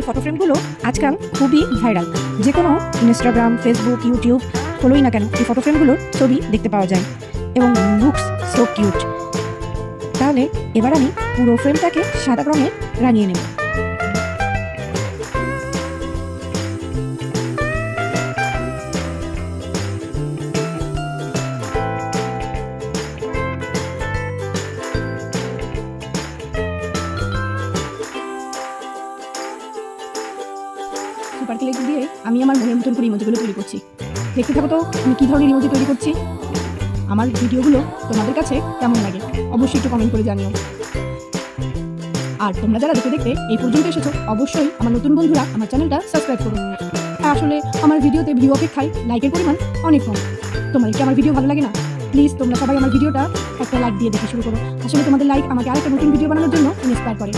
এই ফটো ফ্রেমগুলো আজকাল খুবই ভাইরাল। যে কোনো ইনস্টাগ্রাম, ফেসবুক, ইউটিউব খোলোই না কেন, এই ফটো ফ্রেমগুলোর ছবি দেখতে পাওয়া যায় এবং লুকস সো কিউট। তাহলে এবার আমি পুরো ফ্রেমটাকে সাদা রঙে রাঙিয়ে নেব। সুপার ক্লিক দিয়ে আমি আমার মনের মতন করে ইমোজিগুলো তৈরি করছি। দেখতে থাকো তো আমি কী ধরনের ইমোজি তৈরি করছি। আমার ভিডিওগুলো তোমাদের কাছে কেমন লাগে অবশ্যই একটু কমেন্ট করে জানিও। আর তোমরা যারা দেখতে দেখতে এই পর্যন্ত এসেছো, অবশ্যই আমার নতুন বন্ধুরা আমার চ্যানেলটা সাবস্ক্রাইব করো। আসলে আমার ভিডিওতে ভিউ অপেক্ষায় লাইকের পরিমাণ অনেক কম। তোমার কি আমার ভিডিও ভালো লাগে না? প্লিজ তোমরা সবাই আমার ভিডিওটা একটা লাইক দিয়ে দেখে শুরু করো। আসলে তোমাদের লাইক আমাকে আরেকটা নতুন ভিডিও বানানোর জন্য ইন্সপায়ার করে।